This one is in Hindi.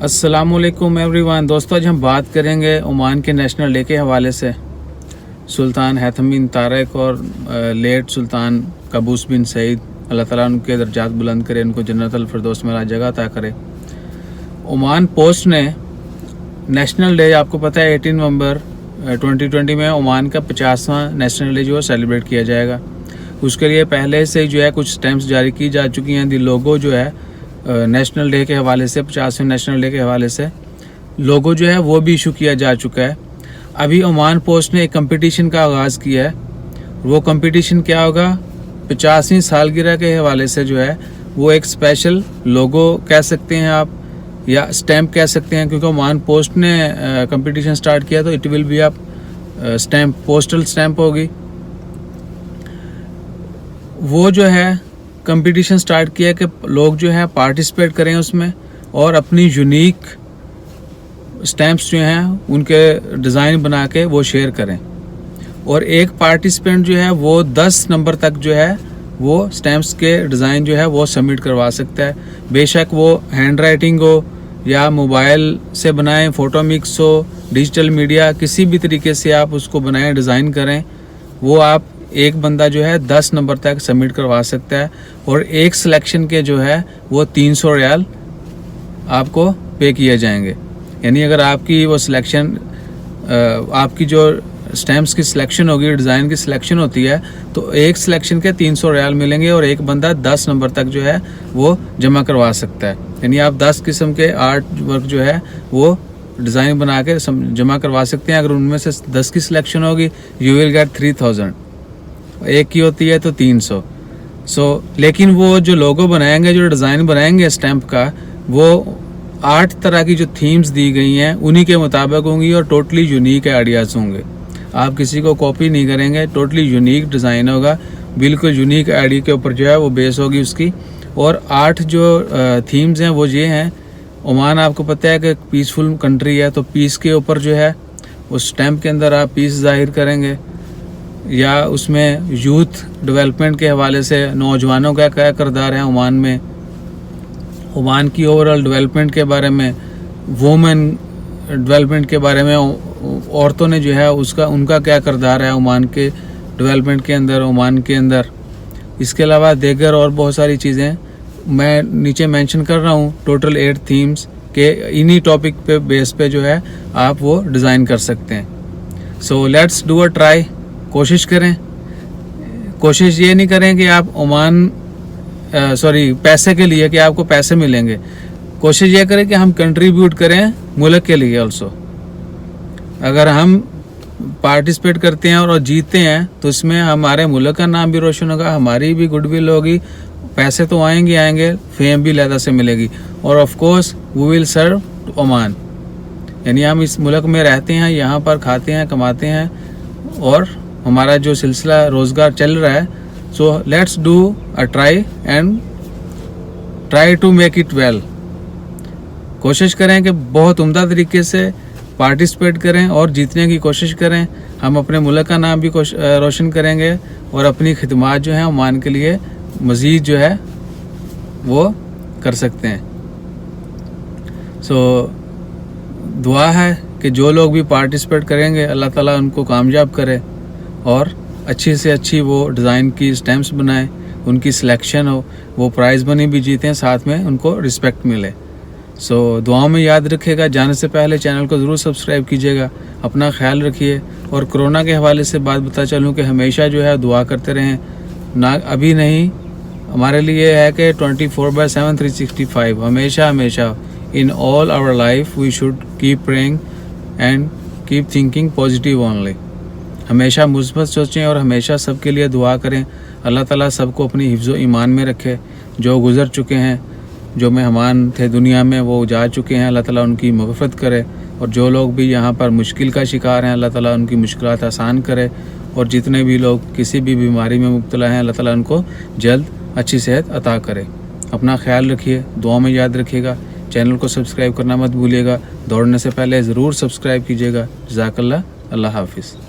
अस्सलामुअलैकुम एवरीवन। दोस्तों, आज हम बात करेंगे ओमान के नेशनल डे के हवाले से। सुल्तान हैथम बिन तारिक और लेट सुल्तान कबूस बिन सईद, अल्लाह ताला उनके दर्जात बुलंद करे, उनको जन्नतुल फिरदौस में जगह अता करे। ओमान पोस्ट ने नेशनल डे, आपको पता है 18 नवंबर 2020 में ओमान का 50वां नेशनल डे जो है सेलिब्रेट किया जाएगा। उसके लिए पहले से जो है कुछ स्टैम्प्स जारी की जा चुकी हैं। दी लोगो जो है नेशनल डे के हवाले से, 50वें नेशनल डे के हवाले से लोगो जो है वो भी इशू किया जा चुका है। अभी ओमान पोस्ट ने एक कंपटीशन का आगाज़ किया है। वो कंपटीशन क्या होगा, 50वीं सालगिरह के हवाले से जो है वो एक स्पेशल लोगो कह सकते हैं आप, या स्टैम्प कह सकते हैं, क्योंकि ओमान पोस्ट ने कंपटीशन स्टार्ट किया तो इट विल बी आप स्टैम्प, पोस्टल स्टैम्प होगी। वो जो है कंपटीशन स्टार्ट किया कि लोग जो है पार्टिसिपेट करें उसमें और अपनी यूनिक स्टैम्प्स जो हैं उनके डिज़ाइन बना के वो शेयर करें। और एक पार्टिसिपेंट जो है वो 10 नंबर तक जो है वो स्टैम्प्स के डिज़ाइन जो है वो सबमिट करवा सकता है। बेशक वो हैंड राइटिंग हो या मोबाइल से बनाएं, फोटो मिक्स हो, डिजिटल मीडिया, किसी भी तरीके से आप उसको बनाएं, डिज़ाइन करें। वो आप एक बंदा जो है 10 नंबर तक सबमिट करवा सकता है। और एक सिलेक्शन के जो है वो 300 रियाल आपको पे किए जाएंगे। यानी अगर आपकी वो सिलेक्शन, आपकी जो स्टैम्प्स की सिलेक्शन होगी, डिज़ाइन की सिलेक्शन होती है, तो एक सिलेक्शन के 300 रियाल मिलेंगे और एक बंदा 10 नंबर तक जो है वो जमा करवा सकता है। यानी आप 10 किस्म के आर्ट वर्क जो है वो डिज़ाइन बना के जमा करवा सकते हैं। अगर उनमें से 10 की सिलेक्शन होगी, यू विल गेट 3000। एक की होती है तो 300। लेकिन वो जो लोगो बनाएंगे, जो डिज़ाइन बनाएंगे स्टैम्प का, वो 8 तरह की जो थीम्स दी गई हैं उन्हीं के मुताबिक होंगी और टोटली यूनिक आइडियाज़ होंगे। आप किसी को कॉपी नहीं करेंगे, टोटली यूनिक डिज़ाइन होगा, बिल्कुल यूनिक आइडिया के ऊपर जो है वो बेस होगी उसकी। और 8 जो थीम्स हैं वो ये हैं। ओमान आपको पता है कि पीसफुल कंट्री है, तो पीस के ऊपर जो है उस स्टैम्प के अंदर आप पीस जाहिर करेंगे, या उसमें यूथ डेवलपमेंट के हवाले से नौजवानों का क्या किरदार है ओमान में, ओमान की ओवरऑल डेवलपमेंट के बारे में, वुमेन डेवलपमेंट के बारे में, औरतों ने जो है उसका उनका क्या किरदार है ओमान के डेवलपमेंट के अंदर, ओमान के अंदर। इसके अलावा देगर और बहुत सारी चीज़ें मैं नीचे मेंशन कर रहा हूँ। टोटल 8 थीम्स के इन्हीं टॉपिक पे बेस पे जो है आप वो डिज़ाइन कर सकते हैं। सो लेट्स डू अ ट्राई। कोशिश करें। कोशिश ये नहीं करें कि आप ओमान पैसे के लिए, कि आपको पैसे मिलेंगे। कोशिश ये करें कि हम कंट्रीब्यूट करें मुल्क के लिए ऑल्सो। अगर हम पार्टिसिपेट करते हैं और जीतते हैं तो इसमें हमारे मुल्क का नाम भी रोशन होगा, हमारी भी गुडविल होगी, पैसे तो आएंगे, फेम भी लहदा से मिलेगी। और of course we will serve Oman. यानी हम इस मुल्क में रहते हैं, यहाँ पर खाते हैं, कमाते हैं और हमारा जो सिलसिला रोज़गार चल रहा है। So let's do a try and try to make it well. कोशिश करें कि बहुत उम्दा तरीके से पार्टिसिपेट करें और जीतने की कोशिश करें। हम अपने मुल्क का नाम भी रोशन करेंगे और अपनी खिदमात जो है ओमान के लिए मज़ीद जो है वो कर सकते हैं। सो दुआ है कि जो लोग भी पार्टिसिपेट करेंगे अल्लाह ताला उनको कामयाब करे और अच्छी से अच्छी वो डिज़ाइन की स्टैम्प्स बनाएं, उनकी सिलेक्शन हो, वो प्राइज़ मनी भी जीतें, साथ में उनको रिस्पेक्ट मिले। सो दुआओं में याद रखिएगा। जाने से पहले चैनल को ज़रूर सब्सक्राइब कीजिएगा। अपना ख्याल रखिए। और कोरोना के हवाले से बात बता चलूँ कि हमेशा जो है दुआ करते रहें। ना अभी नहीं, हमारे लिए है कि 24/7 365 हमेशा in all our life we should keep praying and keep thinking positive only. हमेशा मुस्बत सोचें और हमेशा सबके लिए दुआ करें। अल्लाह ताला सबको अपनी हिफ्ज़ो ईमान में रखे। जो गुज़र चुके हैं, जो मेहमान थे दुनिया में, वो जा चुके हैं, अल्लाह ताला उनकी मग़फ़िरत करे। और जो लोग भी यहाँ पर मुश्किल का शिकार हैं, अल्लाह ताला उनकी मुश्किलात आसान करे। और जितने भी लोग किसी भी बीमारी में मुब्तला हैं, अल्लाह ताला उनको जल्द अच्छी सेहत अता करे। अपना ख्याल रखिए, दुआ में याद रखिएगा। चैनल को सब्सक्राइब करना मत भूलिएगा। दौड़ने से पहले ज़रूर सब्सक्राइब कीजिएगा। जज़ाकल्लाह। अल्लाह हाफ़िज़।